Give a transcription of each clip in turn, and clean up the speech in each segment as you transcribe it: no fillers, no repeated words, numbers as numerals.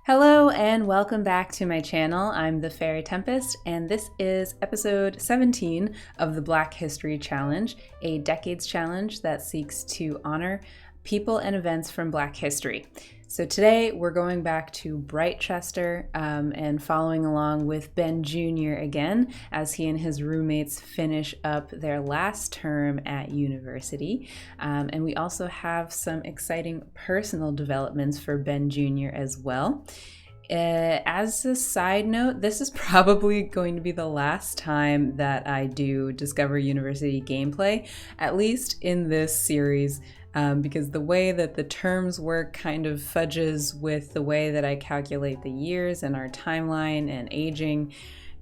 Hello and welcome back to my channel. I'm the Faerie-tempest and this is episode 17 of the Black History Challenge, a decades challenge that seeks to honor people and events from Black history. So today we're going back to Brightchester and following along with Ben Jr. again as he and his roommates finish up their last term at university. And we also have some exciting personal developments for Ben Jr. as well. As a side note, this is probably going to be the last time that I do Discover University gameplay, at least in this series. Because the way that the terms work kind of fudges with the way that I calculate the years and our timeline and aging.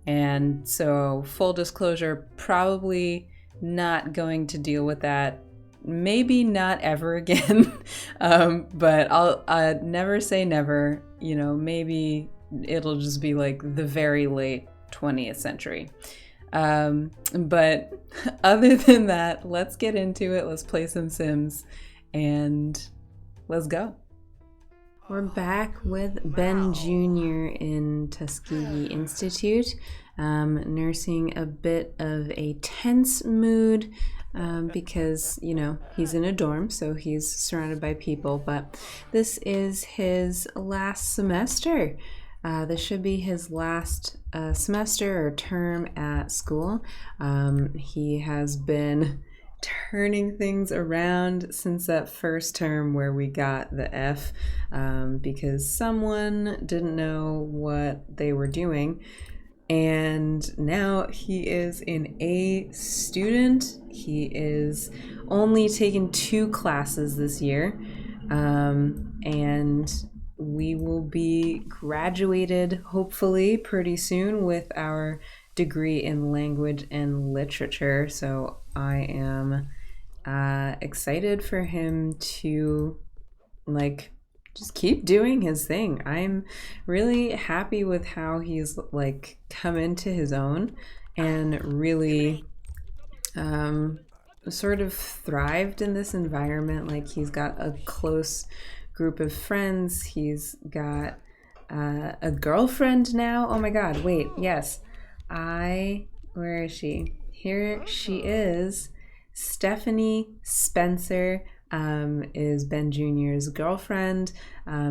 And so, full disclosure, probably not going to deal with that. Maybe not ever again. But I'll never say never. You know, maybe it'll just be like the very late 20th century. But other than that, let's get into it. Let's play some Sims and let's go. We're back with Ben Jr. in Tuskegee Institute, nursing a bit of a tense mood because, you know, he's in a dorm, so he's surrounded by people, but this is his last semester. This should be his last semester or term at school. He has been turning things around since that first term where we got the F because someone didn't know what they were doing. And now he is an A student. He is only taken 2 classes this year. And we will be graduated hopefully pretty soon with our degree in language and literature. So I am excited for him to just keep doing his thing. I'm really happy with how he's come into his own and really sort of thrived in this environment. Like, he's got a close group of friends. He's got a girlfriend now. Oh my god, wait, yes. Where is she? Here she is. Stephanie Spencer is Ben Jr.'s girlfriend.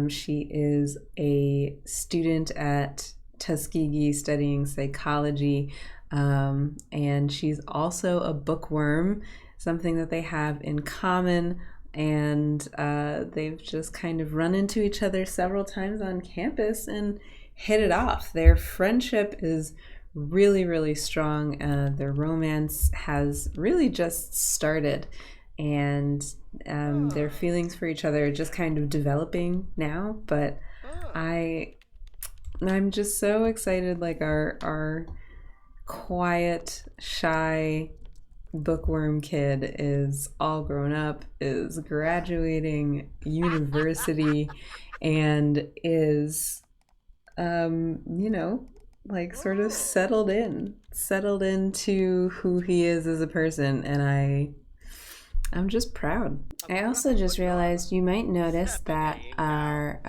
She is a student at Tuskegee studying psychology, and she's also a bookworm, something that they have in common. And they've just kind of run into each other several times on campus and hit it off. Their friendship is really, really strong. Their romance has really just started, and their feelings for each other are just kind of developing now. But I'm just so excited. Like, our quiet, shy bookworm kid is all grown up, is graduating university, and is sort of settled into who he is as a person. And I'm just proud. I also just realized you might notice that our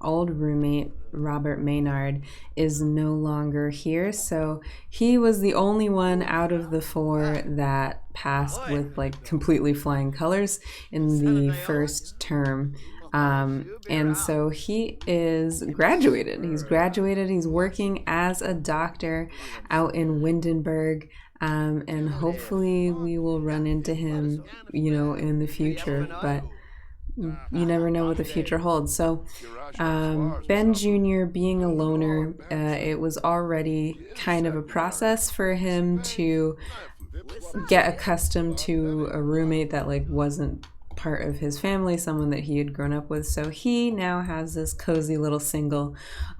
old roommate, Robert Maynard, is no longer here. So he was the only one out of the 4 that passed with completely flying colors in the first term. And so he is graduated. He's graduated. He's working as a doctor out in Windenburg. And hopefully we will run into him, in the future, but you never know what the future holds. So Ben Jr. being a loner, it was already kind of a process for him to get accustomed to a roommate that wasn't part of his family, someone that he had grown up with. So he now has this cozy little single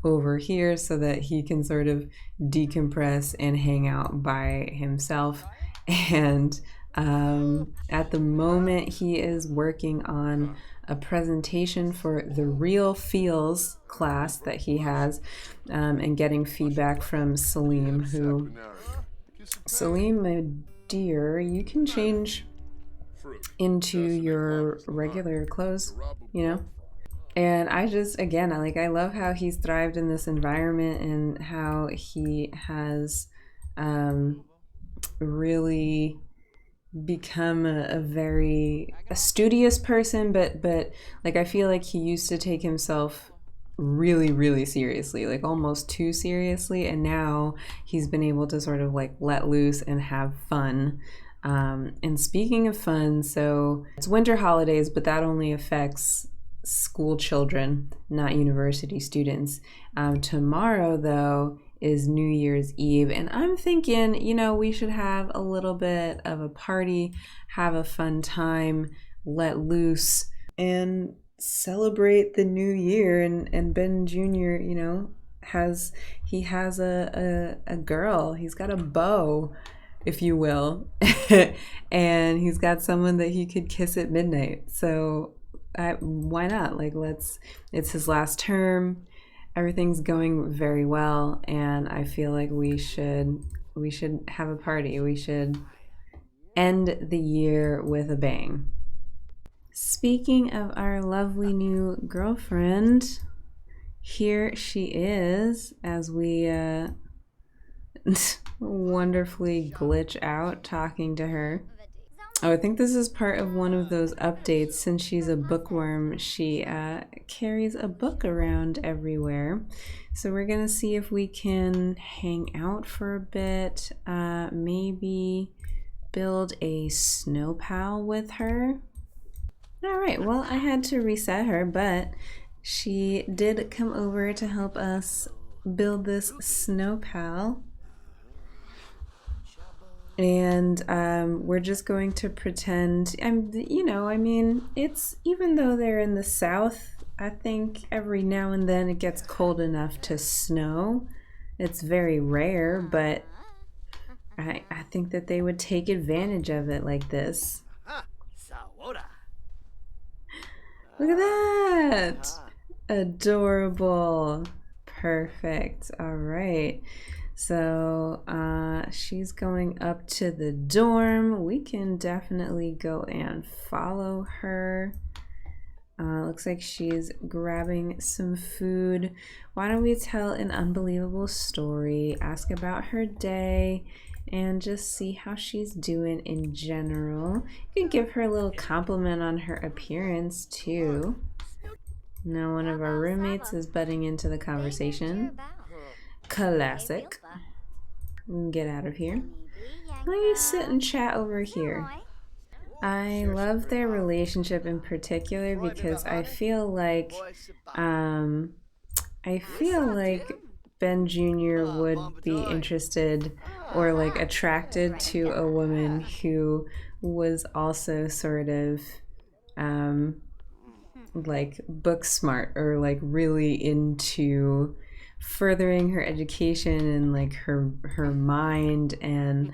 over here so that he can sort of decompress and hang out by himself. And at the moment he is working on a presentation for the Real Feels class that he has, and getting feedback from Salim, Salim, my dear, you can change into your regular clothes, And I just, again, I love how he's thrived in this environment and how he has really become a very a studious person, but like I feel like he used to take himself really seriously, like almost too seriously, and now he's been able to sort of like let loose and have fun. And speaking of fun, so it's winter holidays, but that only affects school children, not university students. Tomorrow, though, is New Year's Eve, and I'm thinking, we should have a little bit of a party, have a fun time, let loose, and celebrate the new year. And Ben Jr., has a girl. He's got a beau, if you will, and he's got someone that he could kiss at midnight. So why not? It's his last term. Everything's going very well, and I feel like we should have a party. We should end the year with a bang. Speaking of our lovely new girlfriend, here she is as we wonderfully glitch out talking to her. Oh, I think this is part of one of those updates. Since she's a bookworm, she carries a book around everywhere. So we're gonna see if we can hang out for a bit, maybe build a snow pal with her. All right, well, I had to reset her, but she did come over to help us build this snow pal. And we're just going to pretend, it's, even though they're in the south, I think every now and then it gets cold enough to snow. It's very rare, but I think that they would take advantage of it like this. Look at that! Adorable. Perfect. All right. So she's going up to the dorm. We can definitely go and follow her. Looks like she's grabbing some food. Why don't we tell an unbelievable story, ask about her day, and just see how she's doing in general. You can give her a little compliment on her appearance too. Now one of our roommates is butting into the conversation. Classic. Get out of here. Let me sit and chat over here. I love their relationship in particular because I feel like Ben Jr. would be interested or like attracted to a woman who was also sort of like book smart or like really into furthering her education and like her mind. And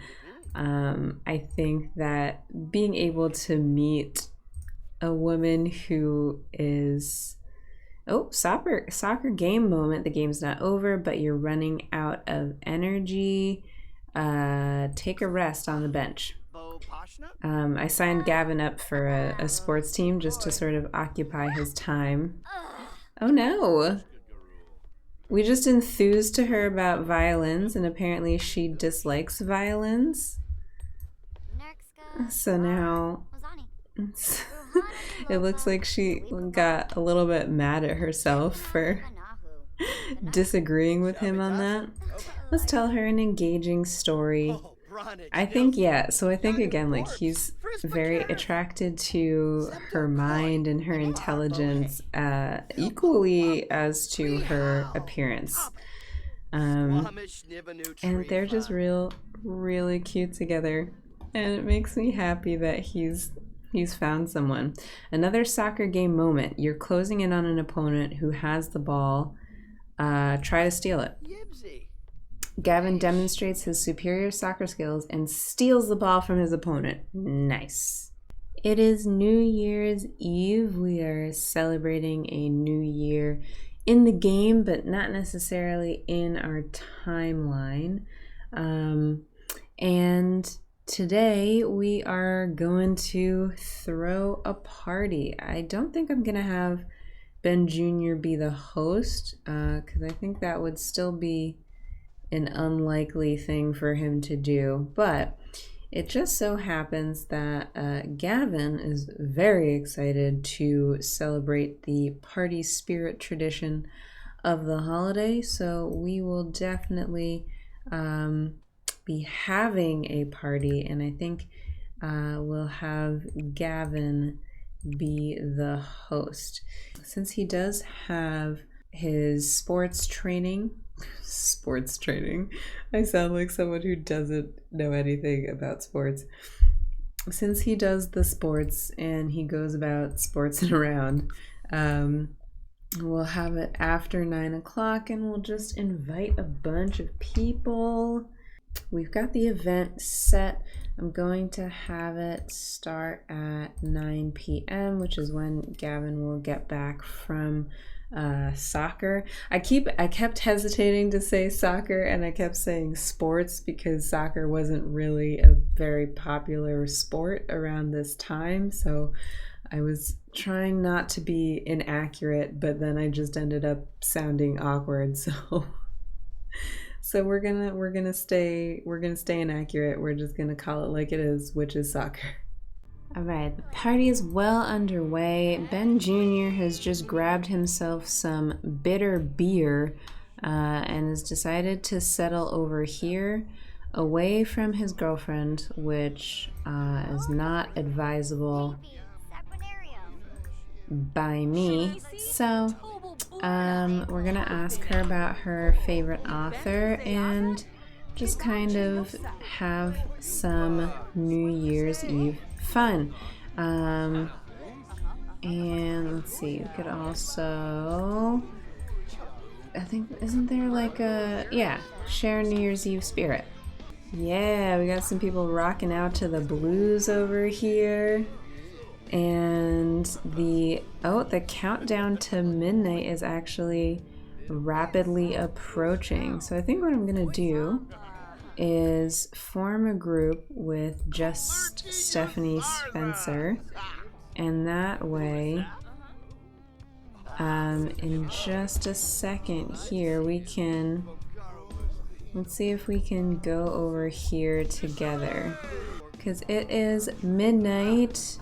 I think that being able to meet a woman who is soccer game moment. The game's not over, but you're running out of energy. Take a rest on the bench. I signed Gavin up for a sports team just to sort of occupy his time. Oh no! We just enthused to her about violins, and apparently she dislikes violins. So now it looks like she got a little bit mad at herself for disagreeing with him on that. Let's tell her an engaging story. I think, yeah, so I think again, like he's very attracted to her mind and her intelligence equally as to her appearance. And they're just really cute together. And it makes me happy that he's found someone. Another soccer game moment. You're closing in on an opponent who has the ball. Try to steal it. Gavin demonstrates his superior soccer skills and steals the ball from his opponent. Nice. It is New Year's Eve. We are celebrating a new year in the game, but not necessarily in our timeline. And today we are going to throw a party. I don't think I'm gonna have Ben Jr. be the host, because I think that would still be an unlikely thing for him to do. But it just so happens that Gavin is very excited to celebrate the party spirit tradition of the holiday, so we will definitely be having a party, and I think we'll have Gavin be the host. Since he does have his sports training, I sound like someone who doesn't know anything about sports. Since he does the sports and he goes about sportsing around, we'll have it after 9 o'clock and we'll just invite a bunch of people. We've got the event set. I'm going to have it start at 9 p.m., which is when Gavin will get back from soccer. I kept hesitating to say soccer, and I kept saying sports because soccer wasn't really a very popular sport around this time. So I was trying not to be inaccurate, but then I just ended up sounding awkward. So we're gonna stay inaccurate. We're just gonna call it like it is, which is soccer. All right, the party is well underway. Ben Jr. has just grabbed himself some bitter beer and has decided to settle over here away from his girlfriend, which is not advisable by me. So we're gonna ask her about her favorite author and just kind of have some New Year's Eve fun. And let's see, we could also, I think, isn't there like share New Year's Eve spirit. Yeah, we got some people rocking out to the blues over here. And the countdown to midnight is actually rapidly approaching. So I think what I'm gonna do is form a group with just Stephanie Spencer, and that way in just a second here let's see if we can go over here together, because it is midnight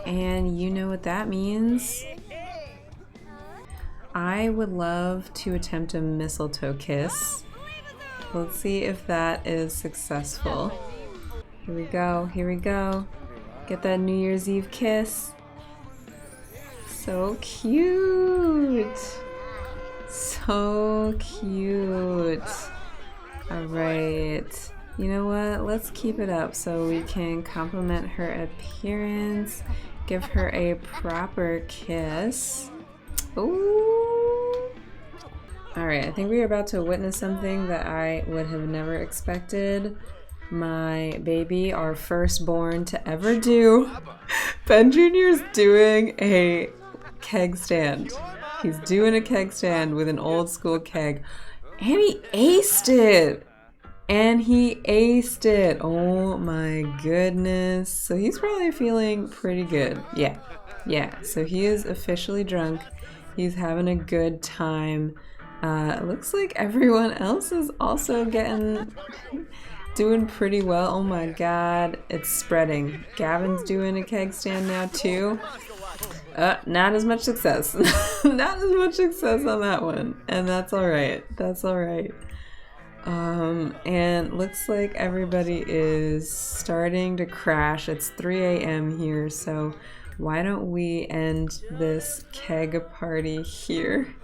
and you know what that means. I would love to attempt a mistletoe kiss. Let's see if that is successful. Here we go. Get that New Year's Eve kiss. So cute. So cute. All right. You know what? Let's keep it up so we can compliment her appearance. Give her a proper kiss. Ooh. All right, I think we are about to witness something that I would have never expected my baby, our firstborn, to ever do. Ben Jr.'s doing a keg stand. He's doing a keg stand with an old school keg. And he aced it. Oh my goodness. So he's probably feeling pretty good. Yeah. So he is officially drunk. He's having a good time. It looks like everyone else is also doing pretty well. Oh my god, it's spreading. Gavin's doing a keg stand now too. Not as much success. Not as much success on that one. And that's alright. And looks like everybody is starting to crash. It's 3 a.m. here, so why don't we end this keg party here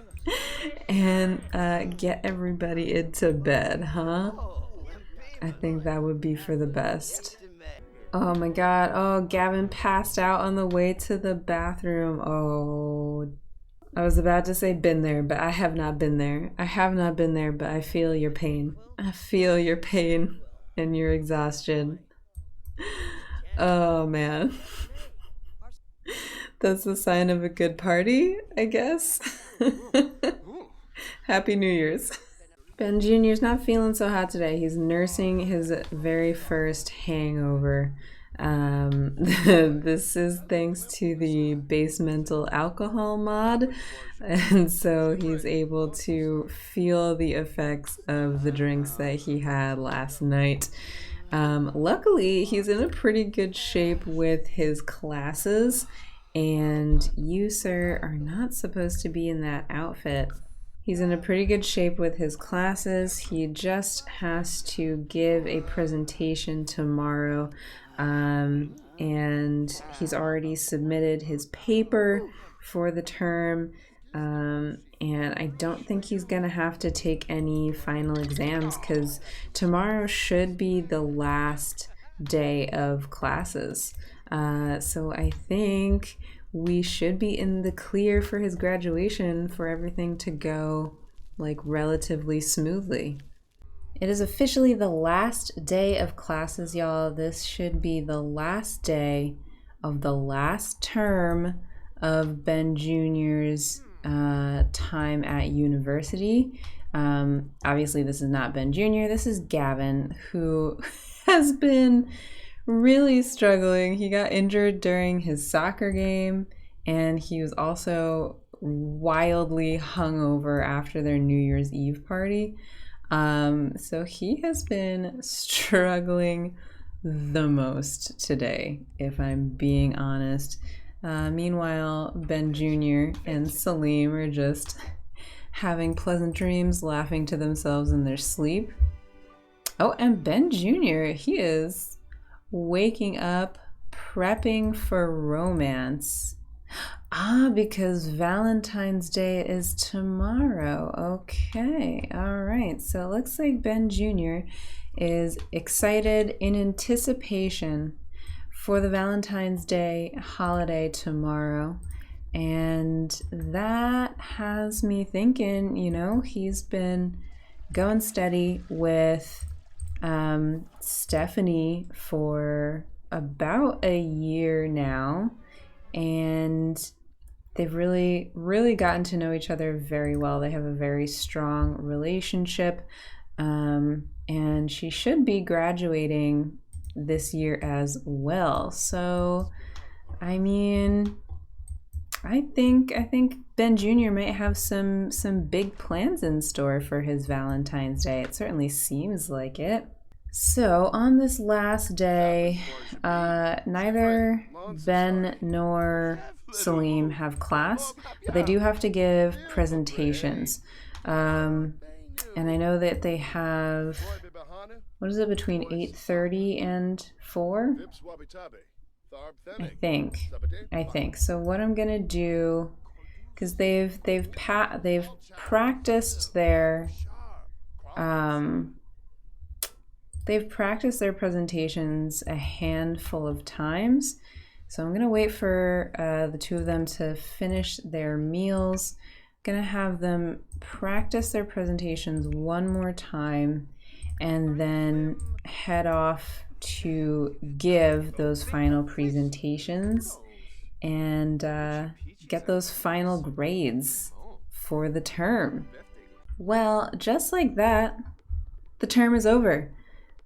and get everybody into bed, huh? I think that would be for the best. Oh my god. Oh, Gavin passed out on the way to the bathroom. Oh, I was about to say been there, but I have not been there. But I feel your pain. I feel your pain and your exhaustion. Oh man. That's the sign of a good party, I guess. Happy New Year's. Ben Jr.'s not feeling so hot today. He's nursing his very first hangover. This is thanks to the basemental alcohol mod, and so he's able to feel the effects of the drinks that he had last night. Luckily, he's in a pretty good shape with his classes, and you, sir, are not supposed to be in that outfit. He's in a pretty good shape with his classes. He just has to give a presentation tomorrow, and he's already submitted his paper for the term. And I don't think he's gonna have to take any final exams because tomorrow should be the last day of classes. So I think we should be in the clear for his graduation for everything to go like relatively smoothly. It is officially the last day of classes, y'all. This should be the last day of the last term of Ben Jr.'s time at university. Obviously, this is not Ben Jr., this is Gavin, who has been really struggling. He got injured during his soccer game, and he was also wildly hungover after their New Year's Eve party. So he has been struggling the most today, if I'm being honest. Meanwhile, Ben Jr. and Salim are just having pleasant dreams, laughing to themselves in their sleep. Oh, and Ben Jr., he is waking up, prepping for romance. Because Valentine's Day is tomorrow. Okay, all right. So it looks like Ben Jr. is excited in anticipation for the Valentine's Day holiday tomorrow. And that has me thinking, he's been going steady with Stephanie for about a year now, and they've really gotten to know each other very well. They have a very strong relationship, and she should be graduating this year as well. So I mean, I think Ben Jr. might have some big plans in store for his Valentine's Day. It certainly seems like it. So on this last day, neither Ben nor Salim have class, but they do have to give presentations. And I know that they have, what is it, between 8:30 and 4? I think. So what I'm gonna do, because they've practiced their presentations a handful of times. So I'm gonna wait for the two of them to finish their meals. I'm gonna have them practice their presentations one more time, and then head off to give those final presentations and get those final grades for the term. Well, just like that, the term is over.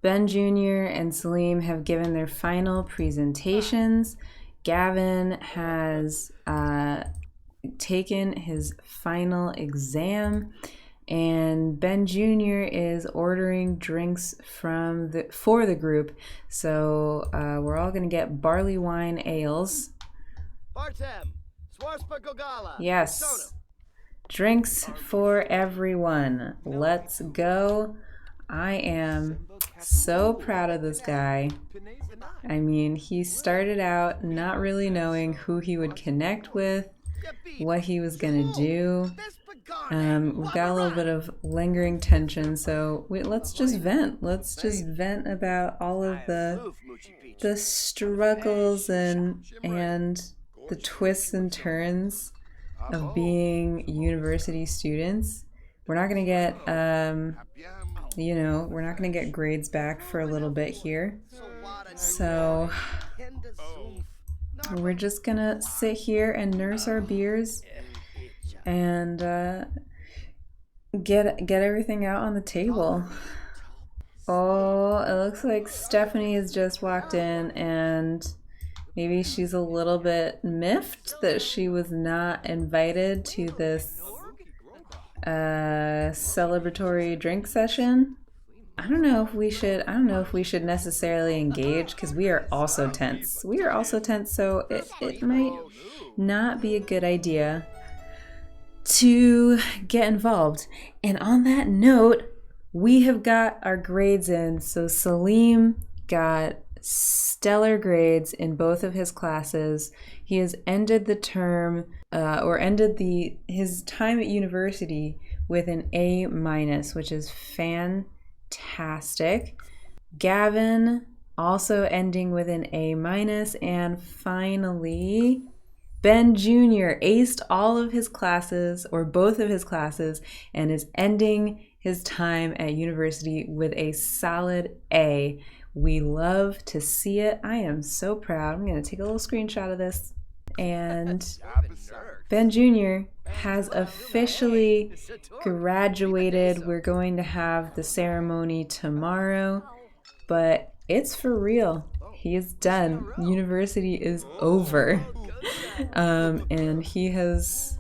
Ben Jr. and Salim have given their final presentations. Gavin has taken his final exam, and Ben Jr. is ordering drinks for the group. So we're all gonna get barley wine ales. Yes, drinks for everyone. Let's go. I am so proud of this guy. I mean, he started out not really knowing who he would connect with, what he was gonna do. We've got a little bit of lingering tension, so let's just vent. Let's just vent about all of the struggles and the twists and turns of being university students. We're not gonna get we're not gonna get grades back for a little bit here, so we're just gonna sit here and nurse our beers and get everything out on the table. Oh, it looks like Stephanie has just walked in and maybe she's a little bit miffed that she was not invited to this celebratory drink session. I don't know if we should. I don't know if we should necessarily engage because we are also tense. We are also tense, so it might not be a good idea to get involved. And on that note, we have got our grades in. So Salim got stellar grades in both of his classes. He has ended the term or ended his time at university with an A minus, which is fantastic. Gavin also ending with an A minus, and finally Ben Jr. aced all of his classes, or both of his classes, and is ending his time at university with a solid A. We love to see it. I am so proud. I'm going to take a little screenshot of this. And Ben Jr. has officially graduated. We're going to have the ceremony tomorrow, but it's for real. He is done. University is over. And he has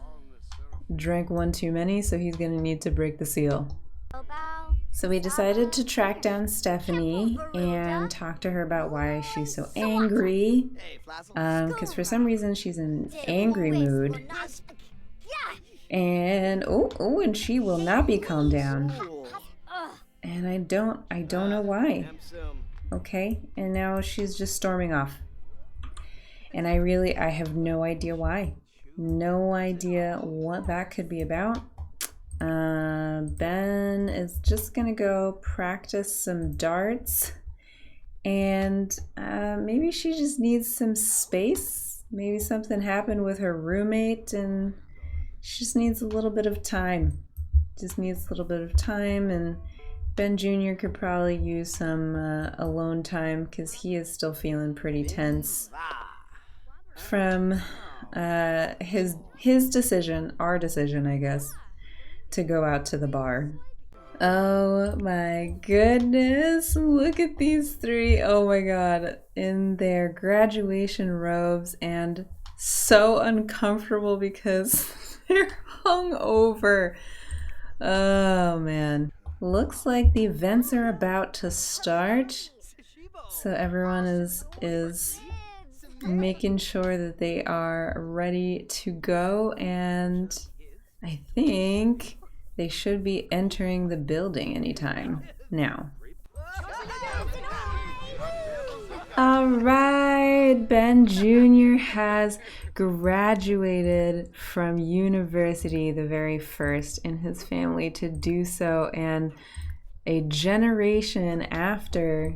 drank one too many, so he's gonna need to break the seal. So we decided to track down Stephanie and talk to her about why she's so angry. Because for some reason she's in an angry mood. And and she will not be calmed down. And I don't know why. Okay, and now she's just storming off. And I have no idea why. No idea what that could be about. Ben is just gonna go practice some darts. And maybe she just needs some space. Maybe something happened with her roommate and she just needs a little bit of time. Just needs a little bit of time, and Ben Jr. could probably use some alone time because he is still feeling pretty tense from his decision, our decision, I guess, to go out to the bar. Oh my goodness, look at these three. Oh my god, in their graduation robes, and so uncomfortable because they're hungover. Oh man. Looks like the events are about to start. So everyone is making sure that they are ready to go, and I think they should be entering the building anytime now. All right, Ben Jr. has graduated from university, the very first in his family to do so, and a generation after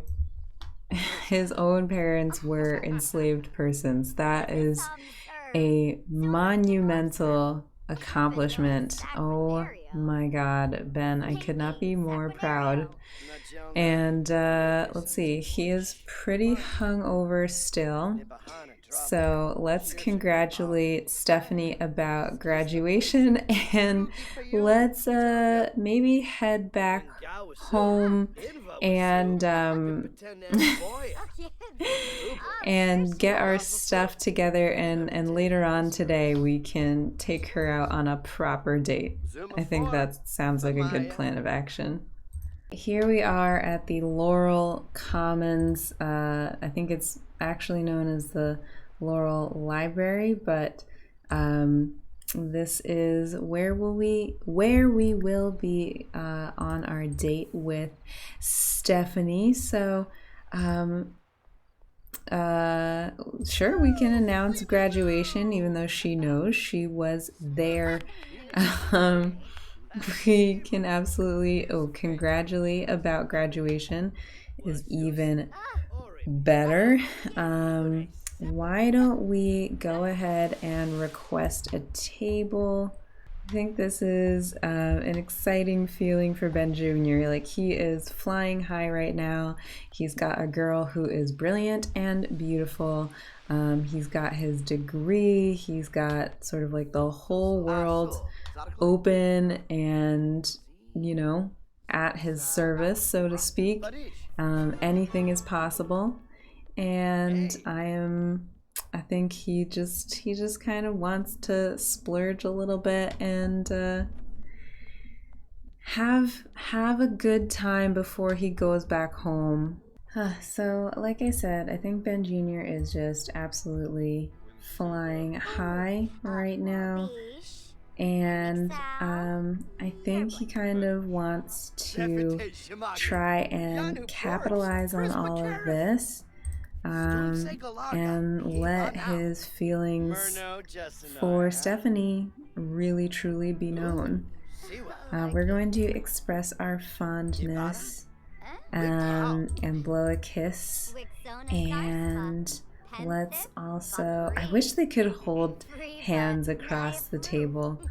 his own parents were enslaved persons. That is a monumental accomplishment. Oh my god, Ben, I could not be more proud. And let's see, he is pretty hungover still. So let's congratulate Stephanie about graduation, and let's maybe head back home and and get our stuff together, and later on today we can take her out on a proper date. I think that sounds like a good plan of action. Here we are at the Laurel Commons. I think it's actually known as the Laurel Library, but this is where we will be on our date with Stephanie. So sure, we can announce graduation even though she knows she was there. We can absolutely congratulate about graduation is even better. Why don't we go ahead and request a table? I think this is an exciting feeling for Ben Jr. Like, he is flying high right now. He's got a girl who is brilliant and beautiful. He's got his degree. He's got sort of like the whole world open, and, you know, at his service, so to speak. Anything is possible, and I think he just kind of wants to splurge a little bit and have a good time before he goes back home. So, like I said, I think Ben Jr. is just absolutely flying high right now. And I think he kind of wants to try and capitalize on all of this and let his feelings for Stephanie really truly be known. We're going to express our fondness and blow a kiss, and let's also, I wish they could hold hands across the table.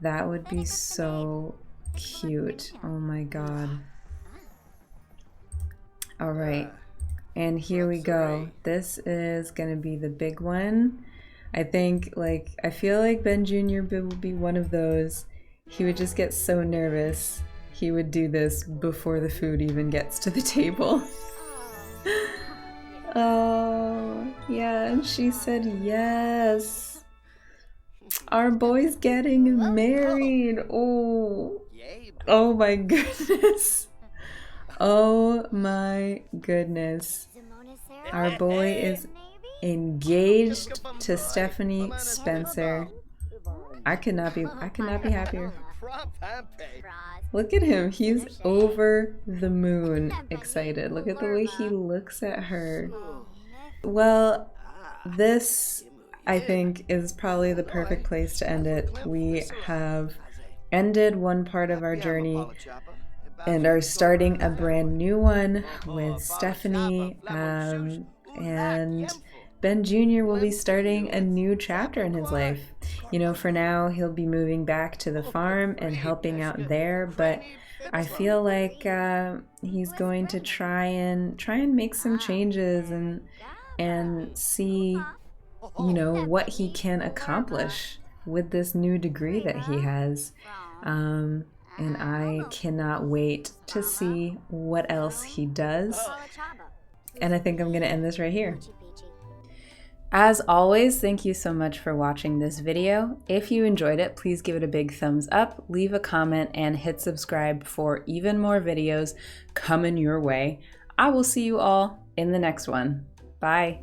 That would be so cute. Oh my god. All right, and here we go. This is gonna be the big one. I think, like, I feel like Ben Jr. would be one of those. He would just get so nervous. He would do this before the food even gets to the table. Oh, yeah, and she said yes. Our boy's getting married. Oh, oh my goodness. Oh my goodness. Our boy is engaged to Stephanie Spencer. I could not be happier. Look at him. He's over the moon excited. Look at the way he looks at her. Well, this, I think, is probably the perfect place to end it. We have ended one part of our journey and are starting a brand new one with Stephanie, and Ben Jr. will be starting a new chapter in his life. You know, for now, he'll be moving back to the farm and helping out there, but I feel like he's going to try and make some changes and see, you know, what he can accomplish with this new degree that he has. And I cannot wait to see what else he does. And I think I'm going to end this right here. As always, thank you so much for watching this video. If you enjoyed it, please give it a big thumbs up, leave a comment, and hit subscribe for even more videos coming your way. I will see you all in the next one. Bye.